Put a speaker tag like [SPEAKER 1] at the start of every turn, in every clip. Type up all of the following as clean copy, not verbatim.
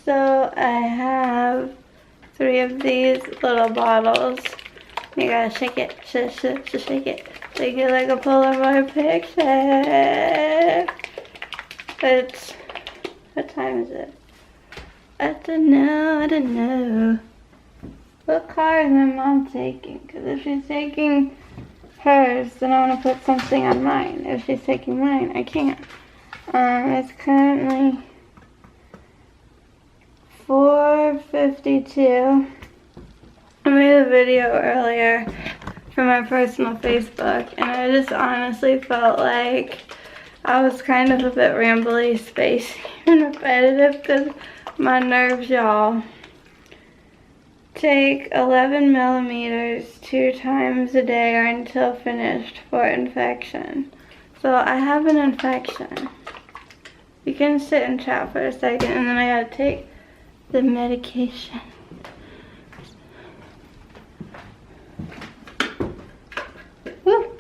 [SPEAKER 1] So I have 3 of these little bottles. You gotta shake it, shake it. Shake it like a Polaroid picture. What time is it? I don't know. What car is my mom taking? Because if she's taking hers, then I want to put something on mine. If she's taking mine, I can't. It's currently 4:52. I made a video earlier for my personal Facebook, and I just honestly felt like I was kind of a bit rambly, spacey, and repetitive because my nerves, y'all. Take 11 millimeters 2 times a day or until finished for infection. So I have an infection. You can sit and chat for a second, and then I gotta take the medication. Woo.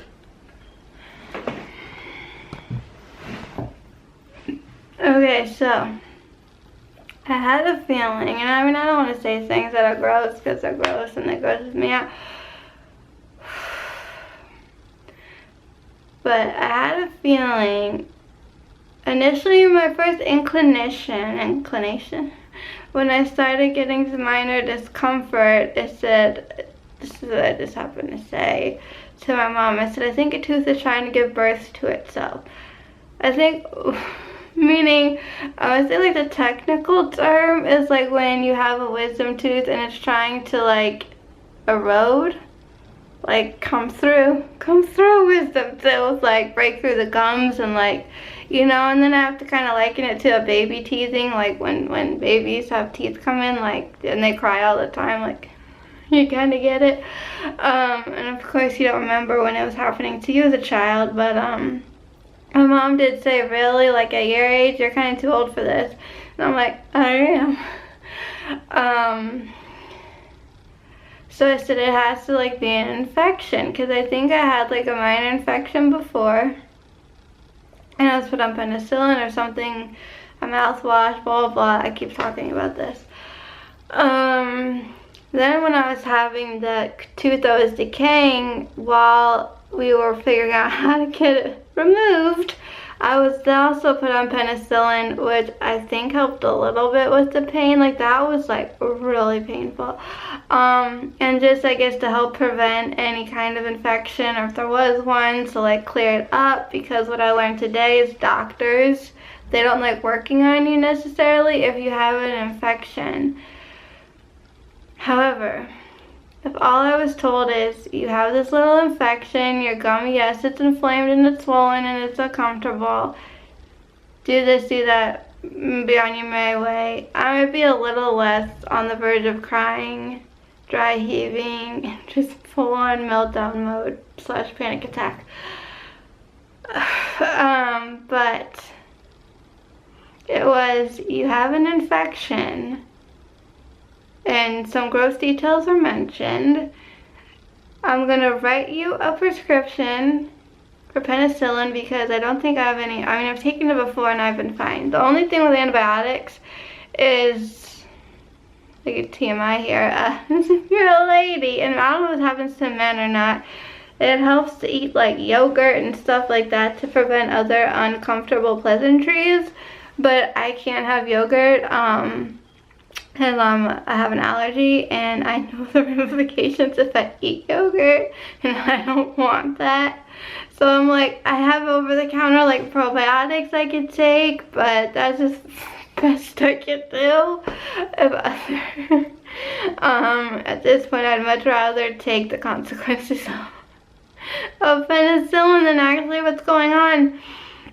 [SPEAKER 1] Okay, so I had a feeling, and I mean, I don't want to say things that are gross because they're gross and they grosses me out. But I had a feeling, initially my first inclination, when I started getting some minor discomfort, it said, this is what I just happened to say to my mom. I said, I think a tooth is trying to give birth to itself. I think, meaning, I would say like the technical term is like when you have a wisdom tooth and it's trying to like erode, like come through wisdom tooth, like break through the gums and like, you know, and then I have to kind of liken it to a baby teething, like when babies have teeth come in, like, and they cry all the time, like, you kind of get it. And of course you don't remember when it was happening to you as a child, but my mom did say, really, like at your age, you're kind of too old for this. And I'm like, I am. So I said it has to like be an infection, because I think I had like a minor infection before. And I was put on penicillin or something, a mouthwash, blah, blah, blah. I keep talking about this. Then when I was having the tooth that was decaying, while we were figuring out how to get it removed, I was also put on penicillin, which I think helped a little bit with the pain. Like that was like really painful. And just I guess to help prevent any kind of infection, or if there was one, to like clear it up, because what I learned today is doctors, they don't like working on you necessarily if you have an infection. However, if all I was told is you have this little infection, your gum, yes, it's inflamed and it's swollen and it's uncomfortable, do this, do that, be on your merry way, I might be a little less on the verge of crying, dry heaving, and just full on meltdown mode / panic attack. But it was, you have an infection, and some gross details were mentioned. I'm gonna write you a prescription for penicillin because I don't think I have any. I mean, I've taken it before and I've been fine. The only thing with antibiotics is, like a TMI here, if you're a lady, and I don't know if it happens to men or not, it helps to eat like yogurt and stuff like that to prevent other uncomfortable pleasantries. But I can't have yogurt, because I have an allergy, and I know the ramifications if I eat yogurt, and I don't want that. So I'm like, I have over-the-counter like probiotics I could take, but that's just the best I could do. At this point, I'd much rather take the consequences of penicillin than actually what's going on.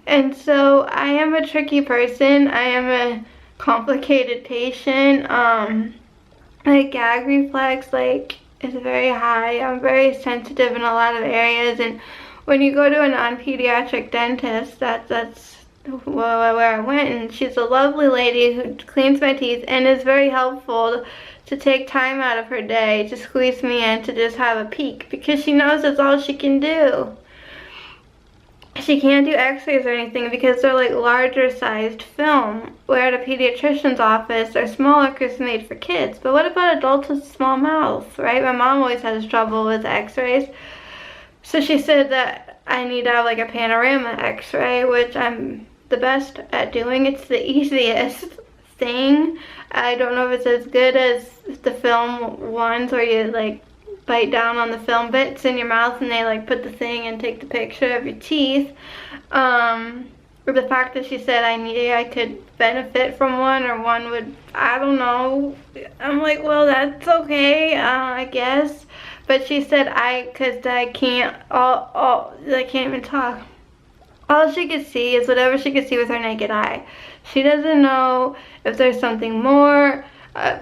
[SPEAKER 1] And so I am a tricky person. I am a complicated patient. My gag reflex like is very high. I'm very sensitive in a lot of areas, and when you go to a non-pediatric dentist, that's where I went, and she's a lovely lady who cleans my teeth and is very helpful to take time out of her day to squeeze me in to just have a peek, because she knows that's all she can do. she can't do x-rays or anything because they're like larger sized film, where at a pediatrician's office they're smaller because they're made for kids. But what about adults with small mouths, right? My mom always has trouble with x-rays. So she said that I need to have like a panorama x-ray, which I'm the best at doing. It's the easiest thing. I don't know if it's as good as the film ones where you like bite down on the film bits in your mouth and they like put the thing and take the picture of your teeth. Or the fact that she said I could benefit from one, or one would, I don't know. I'm like, well, that's okay, I guess. But she said I can't even talk. All she could see is whatever she could see with her naked eye. She doesn't know if there's something more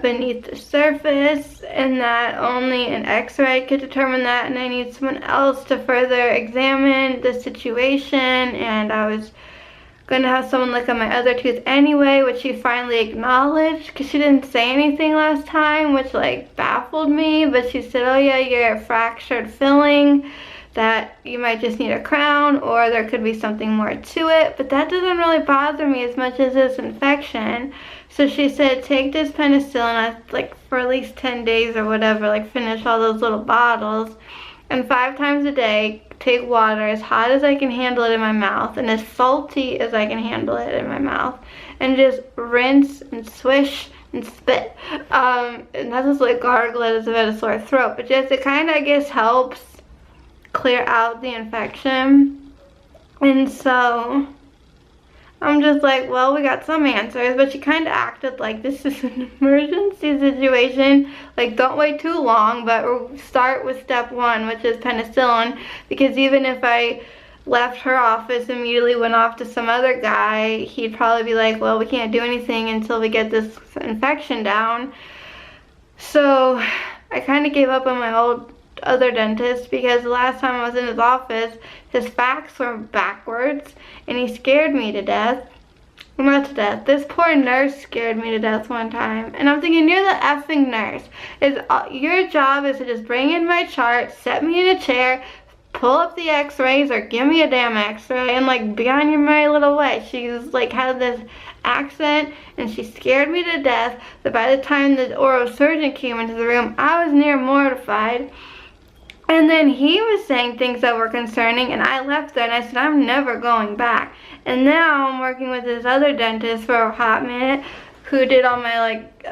[SPEAKER 1] beneath the surface, and that only an x-ray could determine that, and I need someone else to further examine the situation. And I was going to have someone look at my other tooth anyway, which she finally acknowledged because she didn't say anything last time, which like baffled me. But she said, oh yeah, you're fractured filling, that you might just need a crown, or there could be something more to it. But that doesn't really bother me as much as this infection. So she said, take this penicillin like for at least 10 days or whatever, like finish all those little bottles, and 5 times a day take water as hot as I can handle it in my mouth and as salty as I can handle it in my mouth, and just rinse and swish and spit. And not just like gargle it as if I had a sore throat, but just it kind of, I guess, helps clear out the infection. And so I'm just like, well, we got some answers. But she kind of acted like this is an emergency situation. Like, don't wait too long, but start with step 1, which is penicillin. Because even if I left her office, immediately went off to some other guy, he'd probably be like, well, we can't do anything until we get this infection down. So I kind of gave up on my old other dentist, because the last time I was in his office, his facts were backwards and he scared me to death. Well, not to death. This poor nurse scared me to death one time, and I'm thinking, you're the effing nurse. Your job is to just bring in my chart, set me in a chair, pull up the x-rays, or give me a damn x-ray, and like be on your merry little way. She was like, had this accent, and she scared me to death that by the time the oral surgeon came into the room, I was near mortified. And then he was saying things that were concerning, and I left there and I said, I'm never going back. And now I'm working with this other dentist for a hot minute who did all my like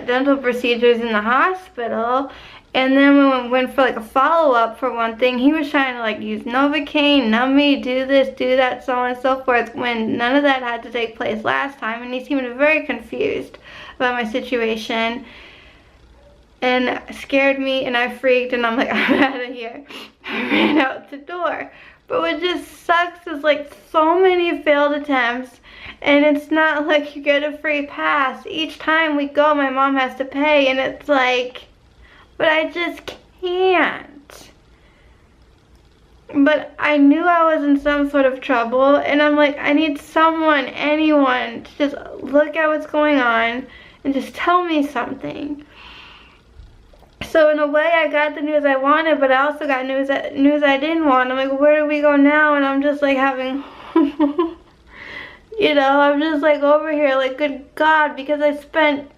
[SPEAKER 1] dental procedures in the hospital. And then when we went for like a follow-up for one thing, he was trying to like use Novocaine, numb me, do this, do that, so on and so forth, when none of that had to take place last time. And he seemed very confused about my situation, and scared me, and I freaked, and I'm like, I'm out of here. I ran out the door. But what just sucks is like so many failed attempts, and it's not like you get a free pass. Each time we go, my mom has to pay, and it's like, but I just can't. But I knew I was in some sort of trouble, and I'm like, I need someone, anyone, to just look at what's going on and just tell me something. So in a way, I got the news I wanted, but I also got news I didn't want. I'm like, where do we go now? And I'm just like having, you know, I'm just like over here, like, good God, because I spent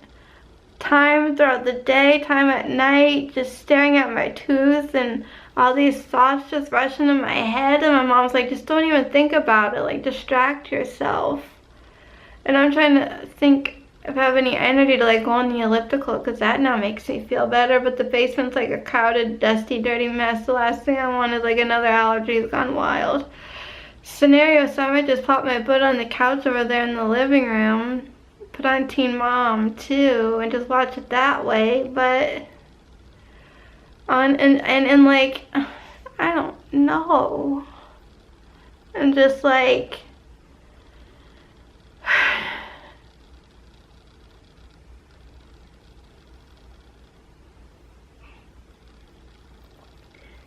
[SPEAKER 1] time throughout the day, time at night, just staring at my tooth, and all these thoughts just rush into my head. And my mom's like, just don't even think about it, like, distract yourself. And I'm trying to think if I have any energy to like go on the elliptical, because that now makes me feel better. But the basement's like a crowded, dusty, dirty mess. The last thing I want is like another allergy gone wild scenario. So I might just pop my butt on the couch over there in the living room, put on Teen Mom too, and just watch it that way. But and like, I don't know. I'm just like,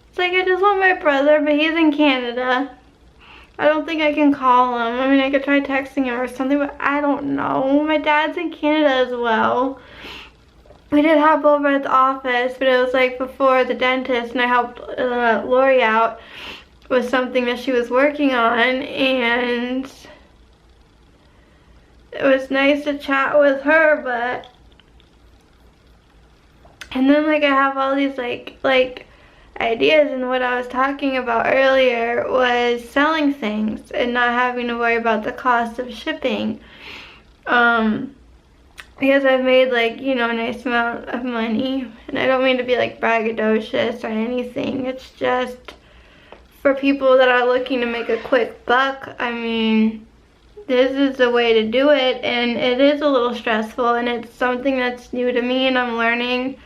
[SPEAKER 1] it's like I just want my brother, but he's in Canada. I don't think I can call him. I mean, I could try texting him or something, but I don't know. My dad's in Canada as well. We did hop over at the office, but it was like before the dentist, and I helped Lori out. was something that she was working on, and it was nice to chat with her. But and then like I have all these like ideas, and what I was talking about earlier was selling things and not having to worry about the cost of shipping. Because I've made like, you know, a nice amount of money, and I don't mean to be like braggadocious or anything. It's just for people that are looking to make a quick buck. I mean, this is the way to do it, and it is a little stressful, and it's something that's new to me, and I'm learning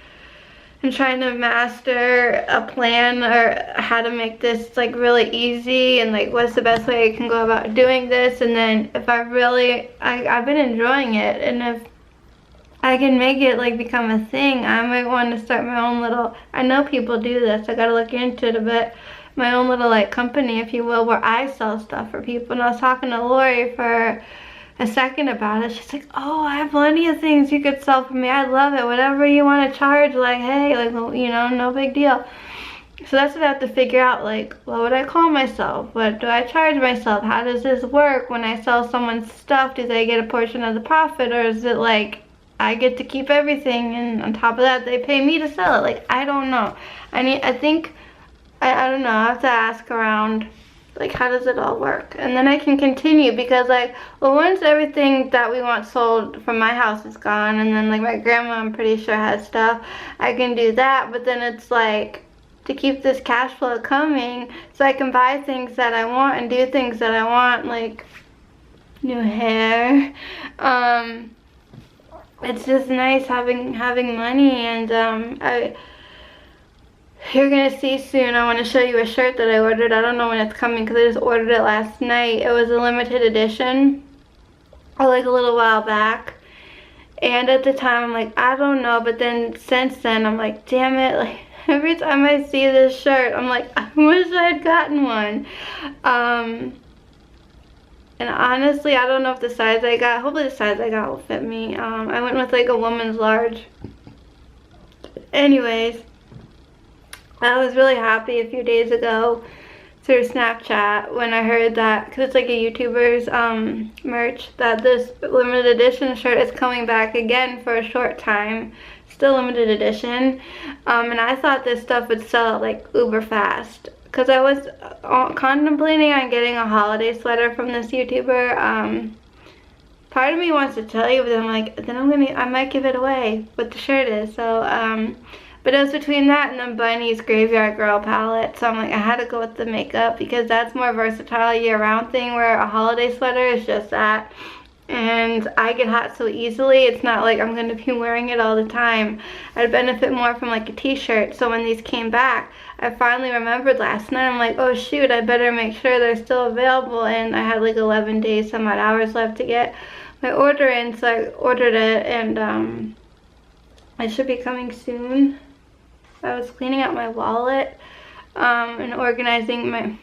[SPEAKER 1] and trying to master a plan or how to make this like really easy, and like what's the best way I can go about doing this. And then if I've been enjoying it, and if I can make it like become a thing, I might want to start my own little, I know people do this, I gotta look into it a bit, my own little like company, if you will, where I sell stuff for people. And I was talking to Lori for a second about it. She's like, oh, I have plenty of things you could sell for me. I love it. Whatever you want to charge, like, hey, like, you know, no big deal. So that's what I have to figure out, like, what would I call myself? What do I charge myself? How does this work? When I sell someone's stuff, do they get a portion of the profit, or is it like I get to keep everything, and on top of that they pay me to sell it? Like, I don't know. I don't know, I have to ask around, like, how does it all work? And then I can continue, because like, well, once everything that we want sold from my house is gone, and then like my grandma, I'm pretty sure, has stuff, I can do that. But then it's like, to keep this cash flow coming so I can buy things that I want and do things that I want, like new hair. It's just nice having money. And you're gonna see soon, I want to show you a shirt that I ordered. I don't know when it's coming because I just ordered it last night. It was a limited edition, like a little while back, and at the time I'm like, I don't know, but then since then I'm like, damn it, like every time I see this shirt I'm like, I wish I had gotten one. And honestly, I don't know if the size I got, hopefully the size I got will fit me. I went with like a woman's large. Anyways, I was really happy a few days ago through Snapchat when I heard that, because it's like a YouTuber's merch, that this limited edition shirt is coming back again for a short time. Still limited edition. And I thought this stuff would sell like uber fast, because I was contemplating on getting a holiday sweater from this YouTuber. Part of me wants to tell you, but then I'm like, then I might give it away, what the shirt is. So but it was between that and the Bunny's Graveyard Girl palette. So I'm like, I had to go with the makeup, because that's more versatile year-round thing, where a holiday sweater is just that. And I get hot so easily, it's not like I'm going to be wearing it all the time. I'd benefit more from like a t-shirt. So when these came back, I finally remembered last night, I'm like, oh shoot, I better make sure they're still available. And I had like 11 days, some odd hours left to get my order in, so I ordered it, and it should be coming soon. I was cleaning out my wallet and organizing my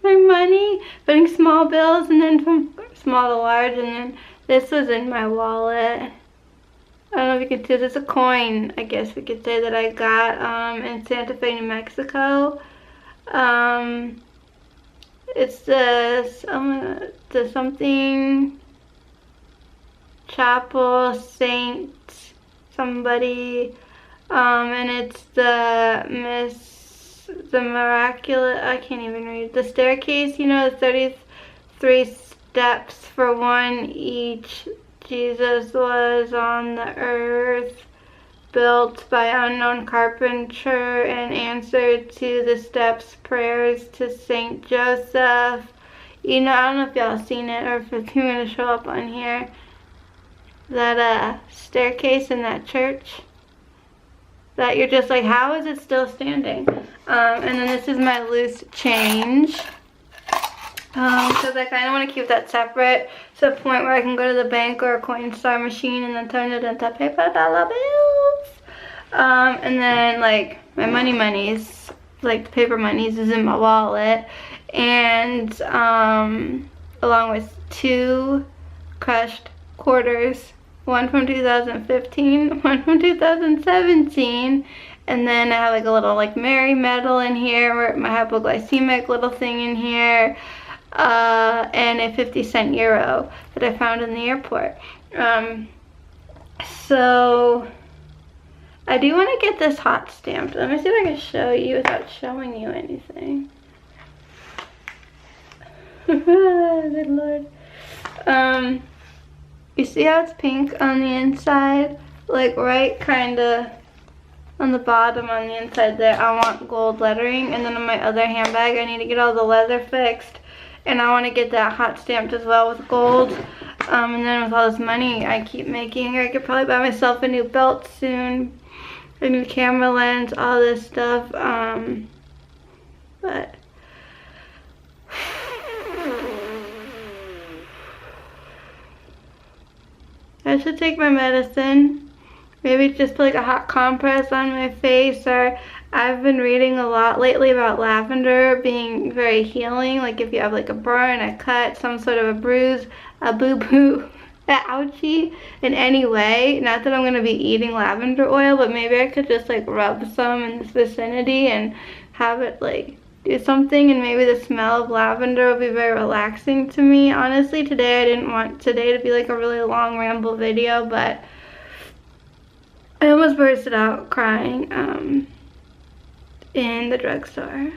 [SPEAKER 1] money, putting small bills, and then from small to large, and then this was in my wallet. I don't know if you can see, there's a coin, I guess we could say, that I got in Santa Fe, New Mexico. It's the something chapel saint somebody, and it's the miraculous, I can't even read, the staircase, you know, the 33 steps for one each. Jesus was on the earth, built by unknown carpenter, and answered to the steps prayers to Saint Joseph. You know, I don't know if y'all seen it, or if it's going to show up on here, that staircase in that church, that you're just like, how is it still standing? And then this is my loose change, because I kind of want to keep that separate to the point where I can go to the bank or a Coinstar machine and then turn it into paper dollar bills. And then like my monies, like the paper monies, is in my wallet, and along with 2 crushed quarters, one from 2015, one from 2017, And then I have like a little like Mary medal in here, my hypoglycemic little thing in here, and a 50-cent euro that I found in the airport. So I do want to get this hot stamped. Let me see if I can show you without showing you anything. Good Lord. You see how it's pink on the inside? Like right kinda on the bottom on the inside there. I want gold lettering, and then on my other handbag I need to get all the leather fixed, and I want to get that hot stamped as well with gold. And then with all this money I keep making, I could probably buy myself a new belt soon, a new camera lens, all this stuff. But I should take my medicine. Maybe just put like a hot compress on my face, or I've been reading a lot lately about lavender being very healing. Like if you have like a burn, a cut, some sort of a bruise, a boo-boo, an ouchie in any way. Not that I'm gonna be eating lavender oil, but maybe I could just like rub some in this vicinity and have it like do something, and maybe the smell of lavender will be very relaxing to me. Honestly, today I didn't want today to be like a really long ramble video, but I almost bursted out crying in the drugstore.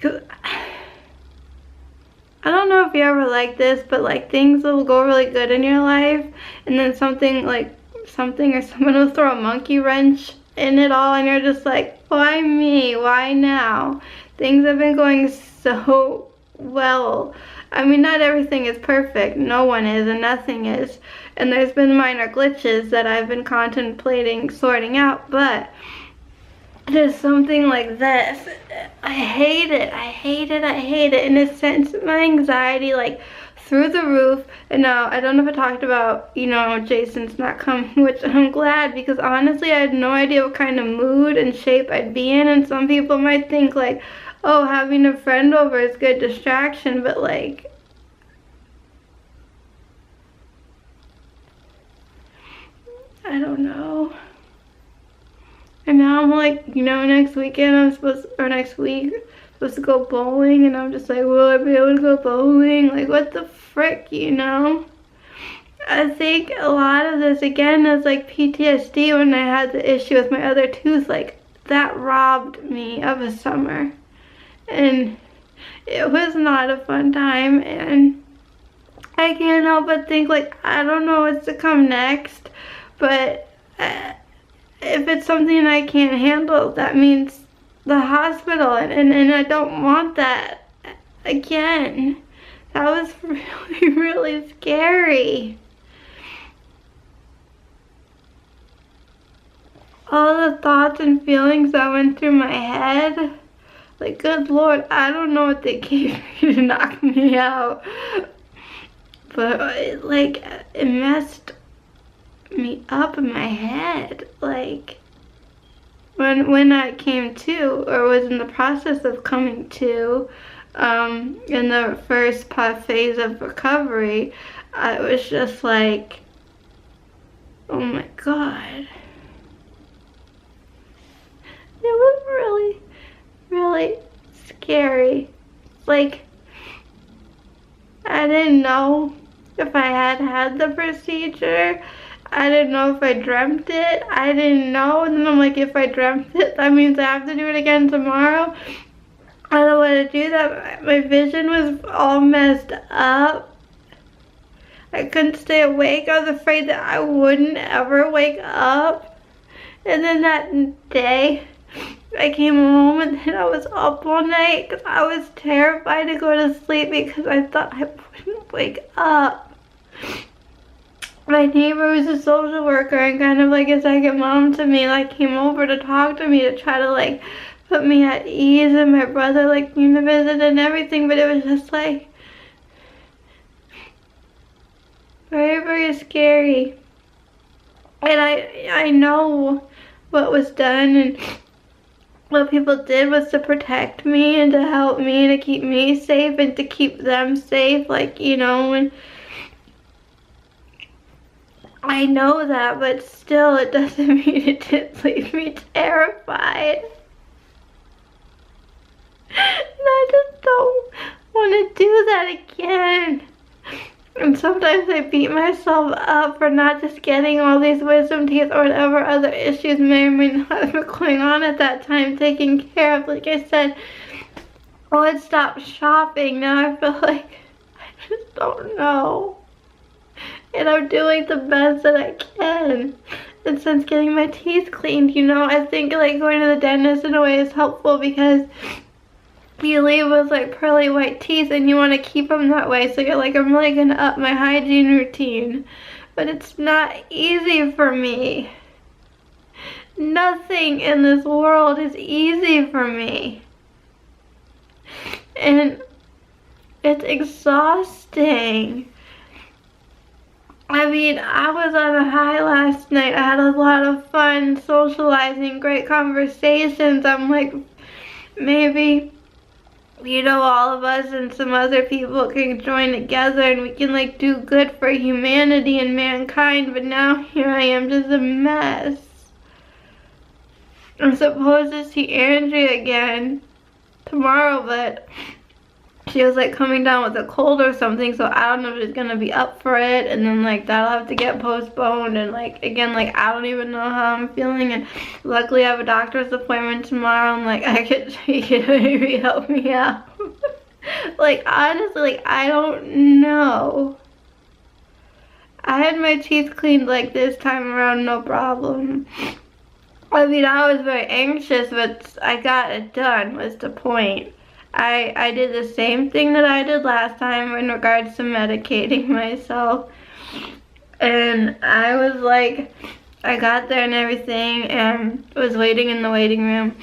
[SPEAKER 1] I don't know if you ever like this, but like things will go really good in your life, and then something or someone will throw a monkey wrench in it all, and you're just like, why me? Why now? Things have been going so well. I mean, not everything is perfect. No one is, and nothing is. And there's been minor glitches that I've been contemplating sorting out, but just something like this, I hate it. I hate it. I hate it. And it sends my anxiety like through the roof. And now I don't know if I talked about, you know, Jason's not coming, which I'm glad, because honestly I had no idea what kind of mood and shape I'd be in. And some people might think like, oh, having a friend over is good distraction, but like, I don't know. And now I'm like, you know, next week I'm supposed to go bowling, and I'm just like, will I be able to go bowling? Like, what the frick, you know? I think a lot of this, again, is like PTSD when I had the issue with my other tooth. Like, that robbed me of a summer. And it was not a fun time, and I can't help but think, like, I don't know what's to come next, but if it's something I can't handle, that means the hospital, and I don't want that again. That was really, really scary. All the thoughts and feelings that went through my head, like, good Lord, I don't know what they gave me to knock me out, but it messed me up in my head. Like, when I came to, or was in the process of coming to, in the first phase of recovery, I was just like, oh my God. It was really, really scary. Like, I didn't know if I had the procedure. I didn't know if I dreamt it. I didn't know. And then I'm like, if I dreamt it, that means I have to do it again tomorrow. I don't want to do that. My vision was all messed up. I couldn't stay awake. I was afraid that I wouldn't ever wake up. And then that day, I came home and then I was up all night because I was terrified to go to sleep because I thought I wouldn't wake up. My neighbor was a social worker and kind of like a second mom to me, like, came over to talk to me to try to like put me at ease, and my brother like came to visit and everything, but it was just like very, very scary. And I know what was done and what people did was to protect me and to help me and to keep me safe and to keep them safe. Like, you know, and I know that, but still, it doesn't mean it didn't leave me terrified. And I just don't want to do that again. And sometimes I beat myself up for not just getting all these wisdom teeth or whatever other issues may or may not have been going on at that time taken care of. Like I said, I had stopped shopping. Now I feel like I just don't know. And I'm doing the best that I can. And since getting my teeth cleaned, you know, I think like going to the dentist in a way is helpful because you leave with like pearly white teeth and you want to keep them that way. So you're like, I'm really going to up my hygiene routine. But it's not easy for me. Nothing in this world is easy for me. And it's exhausting. I mean, I was on a high last night. I had a lot of fun socializing, great conversations. I'm like, maybe, you know, all of us and some other people can join together and we can like do good for humanity and mankind. But now here I am, just a mess. I'm supposed to see Andrea again tomorrow, but she was like coming down with a cold or something, so I don't know if she's gonna be up for it, and then like that'll have to get postponed, and like again, like I don't even know how I'm feeling, and luckily I have a doctor's appointment tomorrow, and like I could, she could maybe help me out. Like honestly, like I don't know. I had my teeth cleaned like this time around, no problem. I mean, I was very anxious, but I got it done, was the point. I did the same thing that I did last time in regards to medicating myself. And I was like, I got there and everything and was waiting in the waiting room.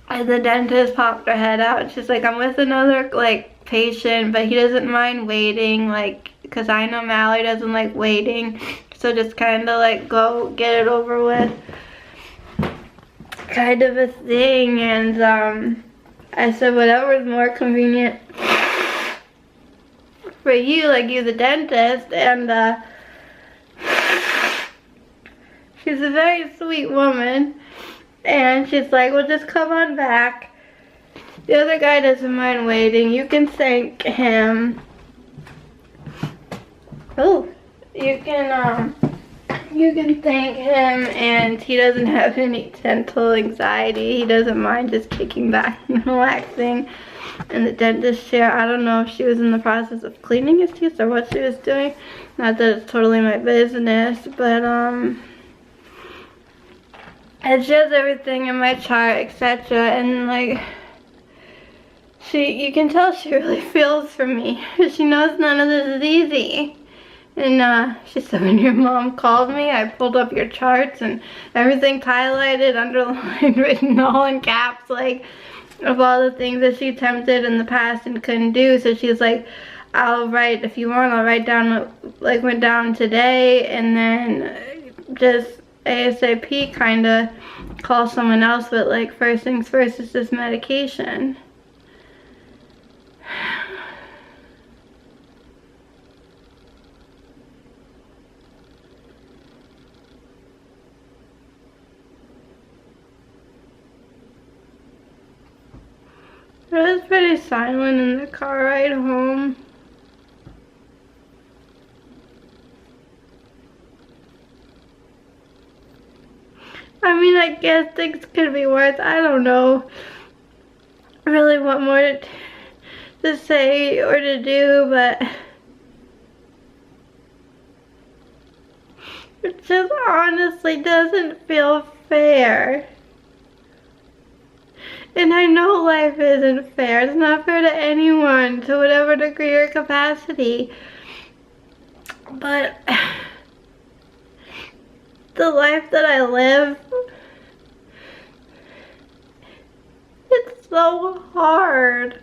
[SPEAKER 1] And the dentist popped her head out. She's like, I'm with another like patient, but he doesn't mind waiting, like, because I know Mallory doesn't like waiting. So just kind of like go get it over with, kind of a thing. And I said, whatever is more convenient for you, like you the dentist. And she's a very sweet woman. And she's like, well, just come on back. The other guy doesn't mind waiting. You can thank him. Oh, you can thank him, and he doesn't have any dental anxiety. He doesn't mind just kicking back and relaxing in the dentist chair. I don't know if she was in the process of cleaning his teeth or what she was doing. Not that it's totally my business, but it shows everything in my chart, etc. And like, you can tell she really feels for me. She knows none of this is easy. And she said, when your mom called me, I pulled up your charts and everything's highlighted, underlined, written all in caps, like, of all the things that she attempted in the past and couldn't do. So she's like, I'll write, if you want, I'll write down what, like, went down today, and then just ASAP kind of call someone else. But like, first things first is this medication. It was pretty silent in the car ride home. I mean, I guess things could be worse. I don't know really what more to say or to do, but it just honestly doesn't feel fair. And I know life isn't fair. It's not fair to anyone, to whatever degree or capacity. But the life that I live, it's so hard.